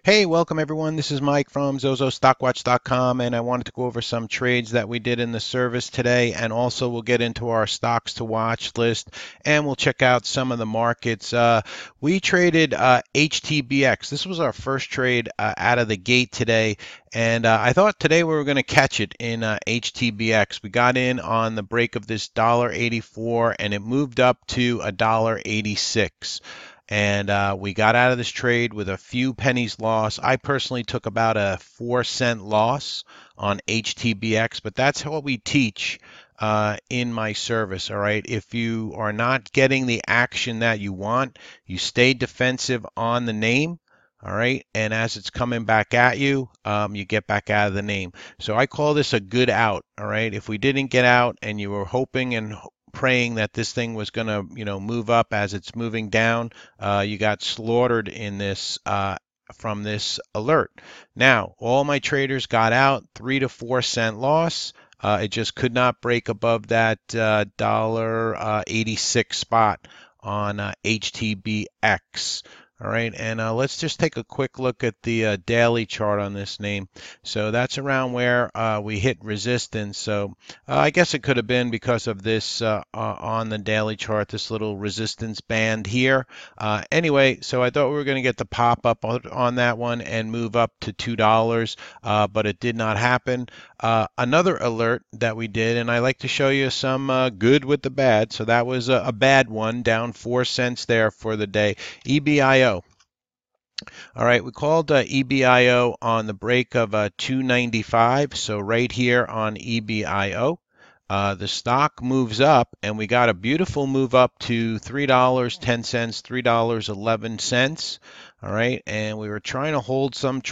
Hey, welcome everyone. This is Mike from ZozoStockwatch.com, and I wanted to go over some trades that we did in the service today, and also we'll get into our stocks to watch list, and we'll check out some of the markets. We traded HTBX. This was our first trade out of the gate today, and I thought today we were going to catch it in HTBX. We got in on the break of this $1.84, and it moved up to $1.86. And we got out of this trade with a few pennies loss. I personally took about a 4-cent loss on HTBX, but that's what we teach in my service. All right. If you are not getting the action that you want, you stay defensive on the name. All right. And as it's coming back at you, you get back out of the name. So I call this a good out. All right. If we didn't get out and you were hoping and praying that this thing was going to, move up as it's moving down, you got slaughtered in this from this alert. Now, all my traders got out, 3 to 4 cent loss. It just could not break above that $1.86 spot on HTBX. All right, and let's just take a quick look at the daily chart on this name. So that's around where we hit resistance. So I guess it could have been because of this on the daily chart, this little resistance band here. Anyway, so I thought we were going to get the pop up on that one and move up to $2, but it did not happen. Another alert that we did, and I like to show you some good with the bad. So that was a bad one, down 4 cents there for the day. EBIO. All right, we called EBIO on the break of 295. So right here on EBIO. The stock moves up, and we got a beautiful move up to $3.10, $3.11. All right, and we were trying to hold some,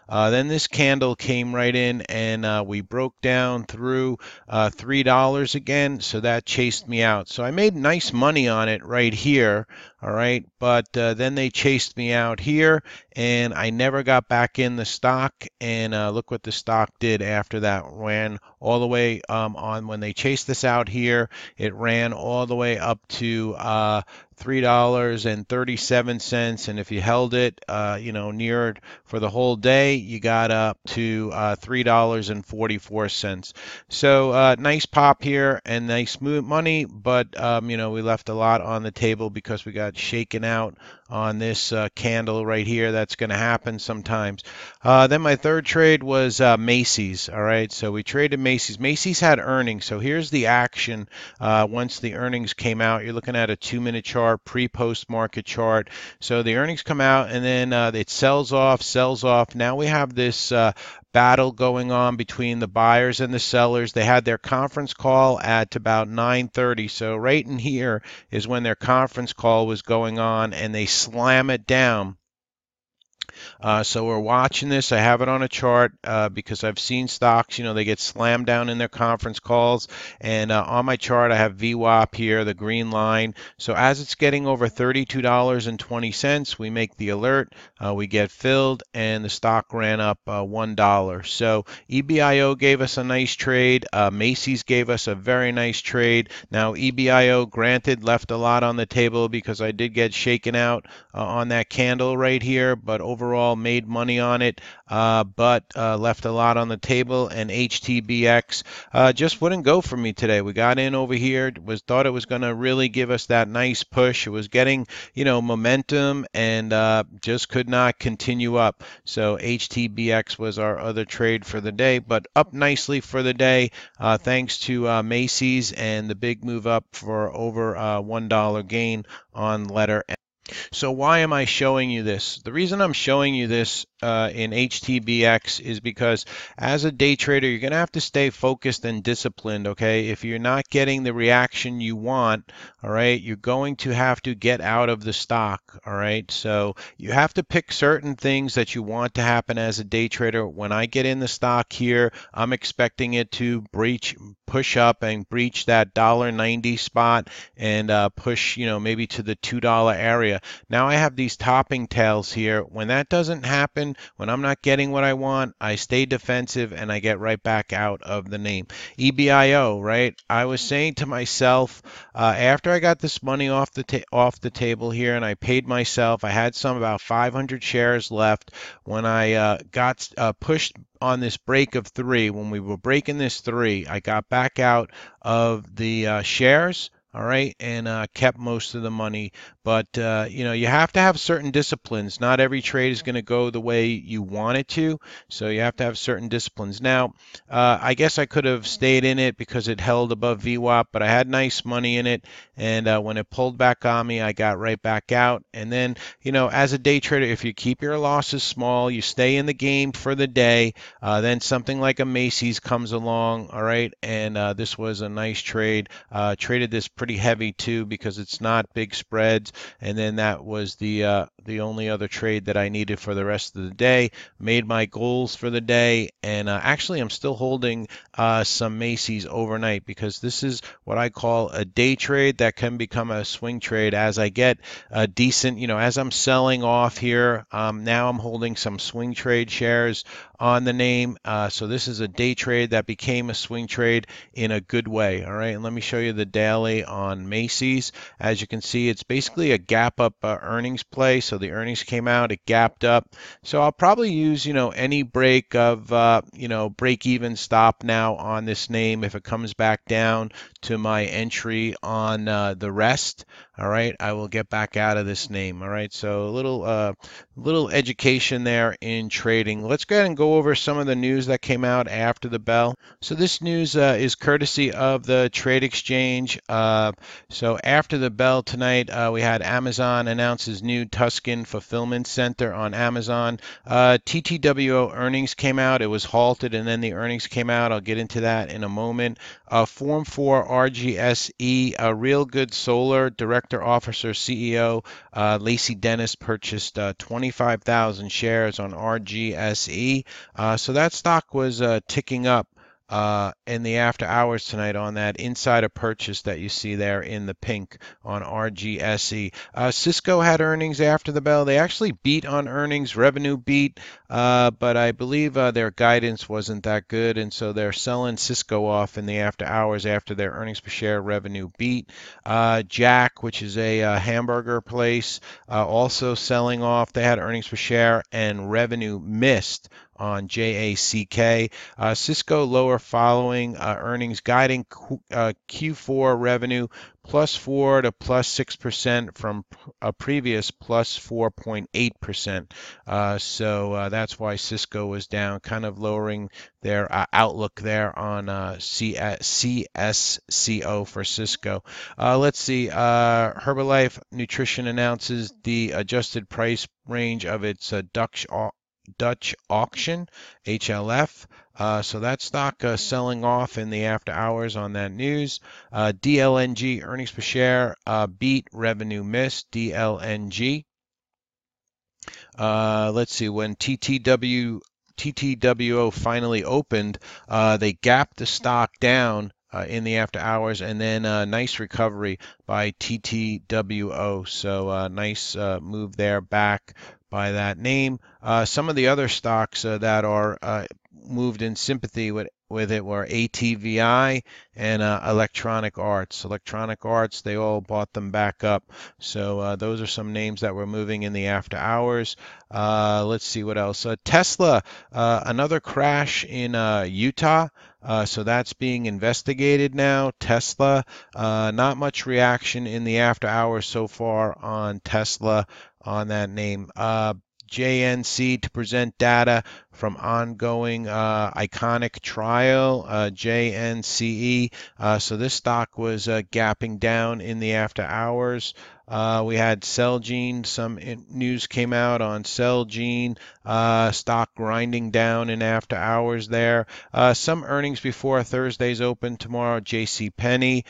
Then this candle came right in, and we broke down through $3 again, so that chased me out. So I made nice money on it right here. All right, but then they chased me out here, and I never got back in the stock. And look what the stock did after that. Ran all the way on when they chased this out here. It ran all the way up to $3.37, and if you held it, near for the whole day, you got up to $3.44. So nice pop here and nice smooth money, but we left a lot on the table because we got shaken out on this candle right here. That's going to happen sometimes. Then my third trade was Macy's. All right, so we traded Macy's. Macy's had earnings, so here's the action. Once the earnings came out, you're looking at a 2-minute chart, pre-post market chart. So the earnings come out, and then it sells off. Now we have this battle going on between the buyers and the sellers. They had their conference call at about 9:30. So right in here is when their conference call was going on, and they slam it down. So we're watching this. I have it on a chart because I've seen stocks, they get slammed down in their conference calls. And on my chart, I have VWAP here, the green line. So as it's getting over $32.20, we make the alert. We get filled, and the stock ran up $1. So EBIO gave us a nice trade. Macy's gave us a very nice trade. Now EBIO, granted, left a lot on the table because I did get shaken out on that candle right here, but overall made money on it, but left a lot on the table. And HTBX just wouldn't go for me today. We got in over here, thought it was going to really give us that nice push. It was getting, momentum, and just could not continue up. So HTBX was our other trade for the day, but up nicely for the day, thanks to Macy's and the big move up for over $1 gain on letter M. So why am I showing you this? The reason I'm showing you this in HTBX is because as a day trader, you're going to have to stay focused and disciplined, okay? If you're not getting the reaction you want, all right, you're going to have to get out of the stock, all right? So you have to pick certain things that you want to happen as a day trader. When I get in the stock here, I'm expecting it to push up and breach that $1.90 spot and push, maybe to the $2 area. Now I have these topping tails here. When that doesn't happen, position. When I'm not getting what I want, I stay defensive and I get right back out of the name. EBIO, right? I was saying to myself, after I got this money off the table here and I paid myself, I had some about 500 shares left. When I got pushed on this break of three, when we were breaking this three, I got back out of the shares. All right, and kept most of the money. But you have to have certain disciplines. Not every trade is going to go the way you want it to, so you have to have certain disciplines. Now, I guess I could have stayed in it because it held above VWAP, but I had nice money in it, and when it pulled back on me, I got right back out. And then, as a day trader, if you keep your losses small, you stay in the game for the day, then something like a Macy's comes along, all right, and this was a nice trade. Traded this pretty heavy too because it's not big spreads, and then that was the only other trade that I needed for the rest of the day. Made my goals for the day, and actually I'm still holding some Macy's overnight because this is what I call a day trade that can become a swing trade as I get a decent, as I'm selling off here. Now I'm holding some swing trade shares on the name. So this is a day trade that became a swing trade in a good way. All right, and let me show you the daily on Macy's. As you can see, it's basically a gap up earnings play. So the earnings came out, it gapped up. So I'll probably use, any break of, break even stop now on this name. If it comes back down to my entry on the rest, all right, I will get back out of this name. All right, so a little education there in trading. Let's go ahead and go over some of the news that came out after the bell. So this news is courtesy of the Trade Exchange. So after the bell tonight, we had Amazon announces new Tuscan fulfillment center on Amazon. TTWO earnings came out. It was halted, and then the earnings came out. I'll get into that in a moment. Form 4 RGSE, Real Good Solar Director, Officer, CEO Lacey Dennis purchased 25,000 shares on RGSE. So that stock was ticking up in the after hours tonight on that insider purchase that you see there in the pink on RGSE. Cisco had earnings after the bell. They actually beat on earnings, revenue beat, but I believe their guidance wasn't that good, and so they're selling Cisco off in the after hours after their earnings per share revenue beat. Jack, which is a hamburger place, also selling off. They had earnings per share and revenue missed on JACK. Cisco lower following earnings, guiding Q4 revenue +4 to +6% from a previous +4.8%. So that's why Cisco was down, kind of lowering their outlook there on CSCO for Cisco. Let's see. Herbalife Nutrition announces the adjusted price range of its Dutch auction, HLF. So that stock selling off in the after hours on that news. DLNG earnings per share beat, revenue missed. DLNG. Let's see, when TTWO finally opened, they gapped the stock down in the after hours, and then a nice recovery by TTWO. So nice move there back by that name. Some of the other stocks that are moved in sympathy with it were ATVI and Electronic Arts. Electronic Arts, they all bought them back up. So those are some names that were moving in the after hours. Let's see what else. Tesla, another crash in Utah. So that's being investigated now. Tesla, not much reaction in the after hours so far on Tesla on that name. JNC to present data from ongoing iconic trial, JNCE. So this stock was gapping down in the after hours. We had Celgene. Some news came out on Celgene. Stock grinding down in after hours there. Some earnings before Thursday's open tomorrow. JCPenney,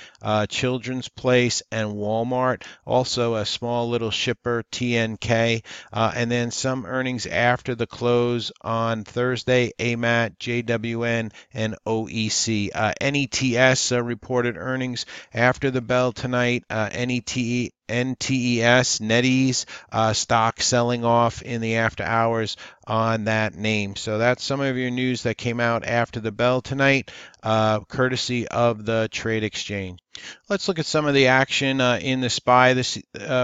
Children's Place, and Walmart. Also a small little shipper, TNK. And then some earnings after the close on Thursday, AMAT, JWN, and OEC. NETS reported earnings after the bell tonight. NTES, NetEase, stock selling off in the after hours on that name. So that's some of your news that came out after the bell tonight, courtesy of the trade exchange. Let's look at some of the action in the SPY this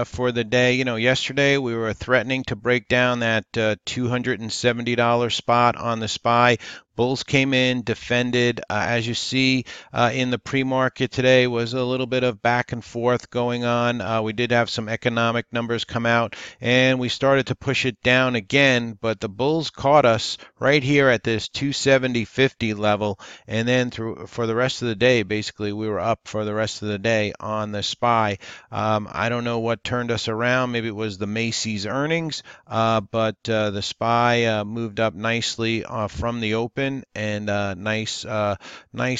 for the day. You know, yesterday we were threatening to break down that $270 spot on the SPY. Bulls came in, defended. As you see in the pre-market today, was a little bit of back and forth going on. We did have some economic numbers come out, and we started to push it down again, but the Bulls caught us right here at this 270.50 level, and then through for the rest of the day, basically, we were up for the rest of the day on the SPY. I don't know what turned us around. Maybe it was the Macy's earnings, but the SPY moved up nicely from the open, and nice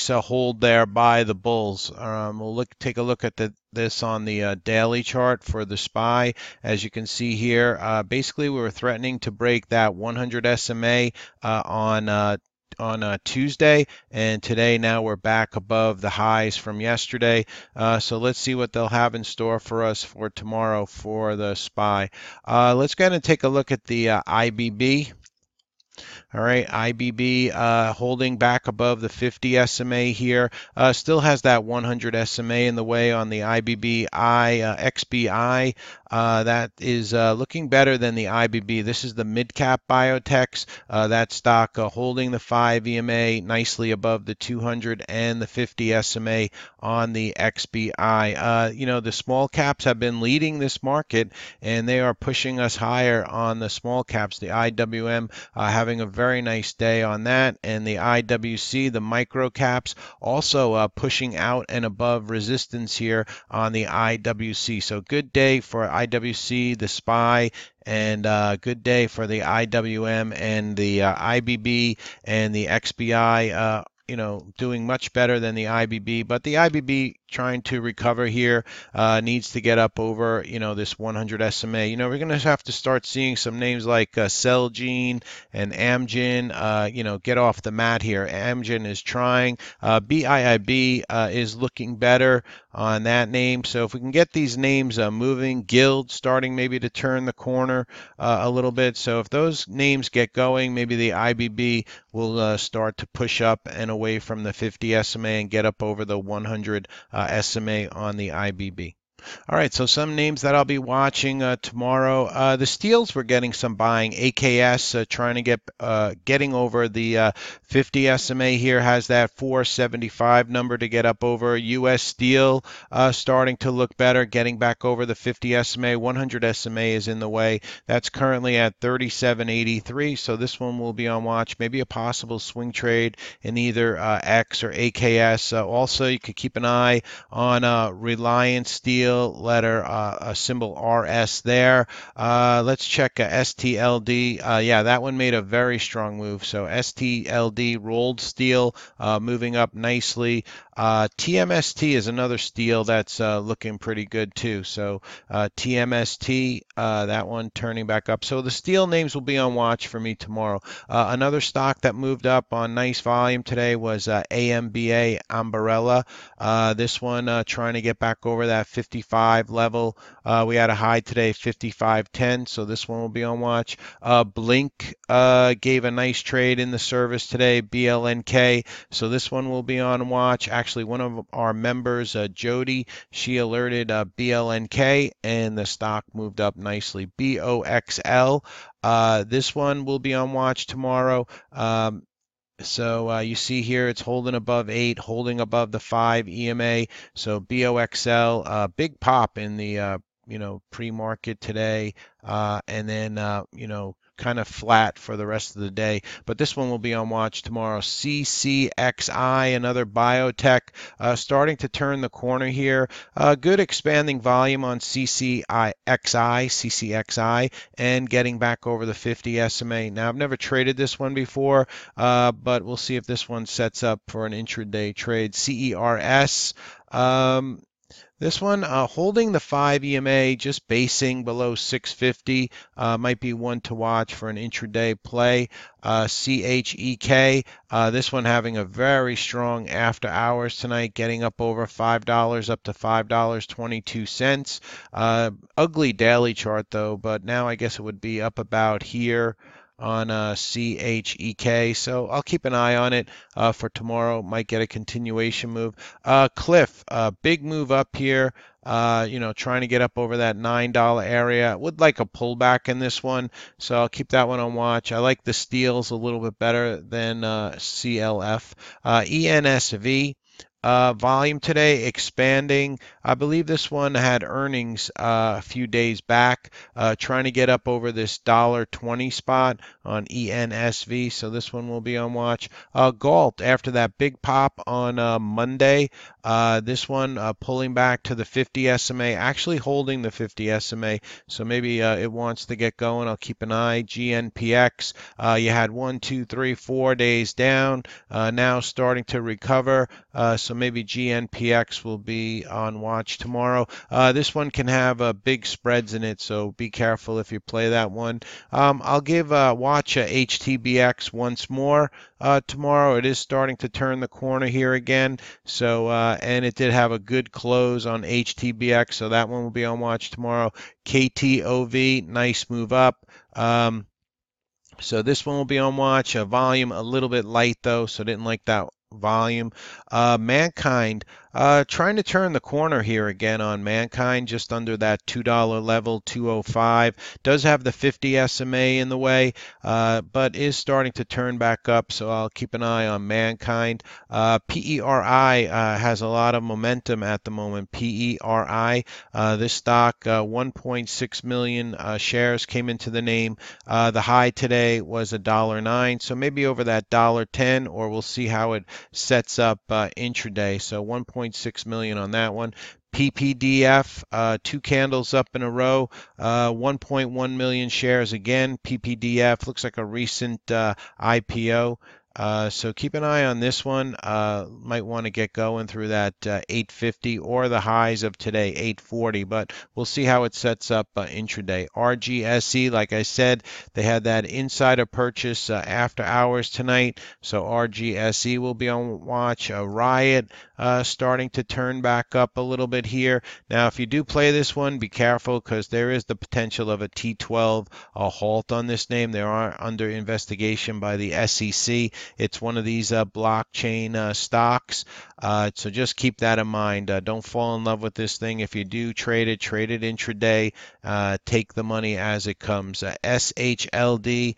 hold there by the Bulls. We'll take a look at this on the daily chart for the SPY. As you can see here, basically we were threatening to break that 100 SMA on Tuesday, and today now we're back above the highs from yesterday. So let's see what they'll have in store for us for tomorrow for the SPY. Let's go ahead and take a look at the IBB. All right, IBB holding back above the 50 SMA here. Still has that 100 SMA in the way on the IBB XBI. That is looking better than the IBB. This is the mid-cap biotechs. That stock holding the 5 EMA nicely above the 200 and the 50 SMA on the XBI. You know, the small caps have been leading this market, and they are pushing us higher on the small caps. The IWM having a very nice day on that, and the IWC, the micro caps, also pushing out and above resistance here on the IWC. So good day for IWC, the SPY, and good day for the IWM and the IBB and the XBI. You know, doing much better than the IBB, but the IBB trying to recover here, needs to get up over, you know, this 100 SMA. You know, we're going to have to start seeing some names like Celgene and Amgen, you know, get off the mat here. Amgen is trying. BIIB is looking better on that name. So if we can get these names moving, Guild starting maybe to turn the corner a little bit. So if those names get going, maybe the IBB will start to push up and away from the 50 SMA and get up over the 100 SMA on the IBB. All right, so some names that I'll be watching tomorrow. The steels, we're getting some buying. AKS trying to getting over the 50 SMA here, has that 475 number to get up over. US Steel starting to look better, getting back over the 50 SMA. 100 SMA is in the way. That's currently at 37.83, so this one will be on watch. Maybe a possible swing trade in either X or AKS. Also, you could keep an eye on Reliance Steel, letter a symbol RS there. Let's check STLD. Yeah, that one made a very strong move. So STLD, rolled steel, moving up nicely. TMST is another steel that's looking pretty good too. So TMST, that one turning back up. So the steel names will be on watch for me tomorrow. Another stock that moved up on nice volume today was AMBA Umbrella. This one trying to get back over that 55 level. We had a high today, 55.10, so this one will be on watch. Blink gave a nice trade in the service today, BLNK, so this one will be on watch. Actually, one of our members, Jody, she alerted BLNK, and the stock moved up nicely. BOXL, this one will be on watch tomorrow. So you see here it's holding above 8, holding above the 5 EMA. So BOXL, big pop in the you know, pre-market today, and then you know, kind of flat for the rest of the day. But this one will be on watch tomorrow. CCXI, another biotech, starting to turn the corner here. Good expanding volume on CCXI, and getting back over the 50 SMA. Now, I've never traded this one before, but we'll see if this one sets up for an intraday trade. CERS. This one holding the 5 EMA, just basing below 650, might be one to watch for an intraday play. CHEK, this one having a very strong after hours tonight, getting up over $5, up to $5.22. Ugly daily chart though, but now I guess it would be up about here on CHEK. So I'll keep an eye on it for tomorrow. Might get a continuation move. Cliff, big move up here. Trying to get up over that $9 area. Would like a pullback in this one, so I'll keep that one on watch. I like the steals a little bit better than CLF. ENSV. Volume today expanding. I believe this one had earnings a few days back, trying to get up over this $1.20 spot on ENSV. So this one will be on watch. Galt, after that big pop on Monday, this one pulling back to the 50 SMA, actually holding the 50 SMA. So maybe it wants to get going. I'll keep an eye. GNPX, you had 1, 2, 3, 4 days down, now starting to recover. So maybe GNPX will be on watch tomorrow. This one can have big spreads in it, so be careful if you play that one. I'll give watch HTBX once more tomorrow. It is starting to turn the corner here again. So and it did have a good close on HTBX, so that one will be on watch tomorrow. KTOV, nice move up. So this one will be on watch. Volume a little bit light though, so didn't like that volume. Mankind, trying to turn the corner here again on Mankind, just under that $2 level, 205. Does have the 50 SMA in the way, but is starting to turn back up, so I'll keep an eye on Mankind. PERI has a lot of momentum at the moment. PERI, this stock, 1.6 million shares came into the name. The high today was $1.09, so maybe over that $1.10, or we'll see how it sets up intraday. So 1.6 million on that one. PPDF, 2 candles up in a row, 1.1 million shares again. PPDF looks like a recent IPO. So keep an eye on this one. Might want to get going through that 850 or the highs of today, 840, but we'll see how it sets up intraday. RGSE, like I said, they had that insider purchase after hours tonight, so RGSE will be on watch. Riot starting to turn back up a little bit here. Now, if you do play this one, be careful because there is the potential of a T12 halt on this name. They are under investigation by the SEC. It's one of these blockchain stocks, so just keep that in mind. Don't fall in love with this thing. If you do trade it intraday. Take the money as it comes. SHLD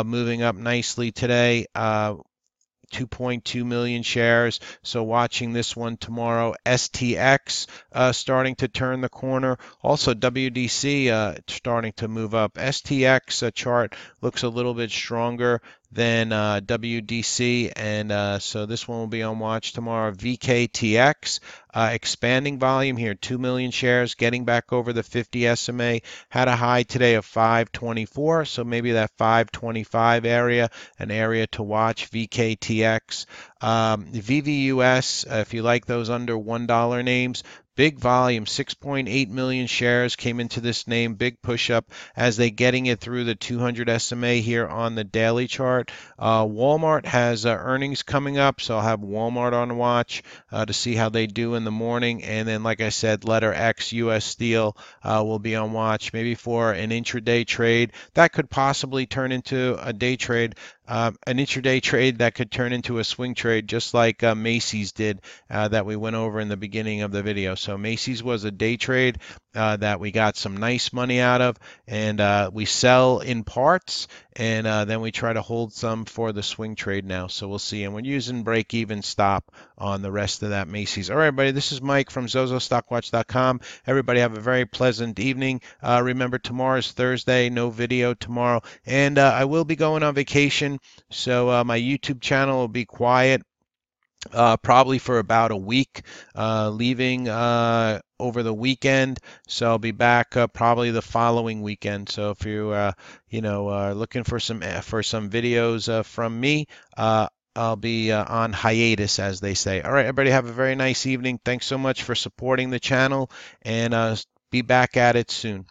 moving up nicely today. 2.2 million shares, so watching this one tomorrow. STX starting to turn the corner. Also WDC starting to move up. STX chart looks a little bit stronger than WDC, and so this one will be on watch tomorrow. VKTX, expanding volume here, 2 million shares, getting back over the 50 SMA, had a high today of 524, so maybe that 525 area, an area to watch. VKTX. VVUS, if you like those under $1 names, big volume, 6.8 million shares came into this name, big push up as they getting it through the 200 SMA here on the daily chart. Walmart has earnings coming up, so I'll have Walmart on watch to see how they do in the morning. And then, like I said, letter X, US Steel will be on watch, maybe for an intraday trade. That could possibly turn into a day trade. An intraday trade that could turn into a swing trade, just like Macy's did that we went over in the beginning of the video. So Macy's was a day trade that we got some nice money out of, and we sell in parts, and then we try to hold some for the swing trade now. So we'll see. And we're using break even stop on the rest of that Macy's. All right, everybody, this is Mike from ZozoStockWatch.com. Everybody have a very pleasant evening. Remember, tomorrow's Thursday, no video tomorrow, and I will be going on vacation. So my YouTube channel will be quiet probably for about a week, leaving over the weekend. So I'll be back probably the following weekend. So if you looking for some videos from me, I'll be on hiatus, as they say. All right, everybody, have a very nice evening. Thanks so much for supporting the channel, and be back at it soon.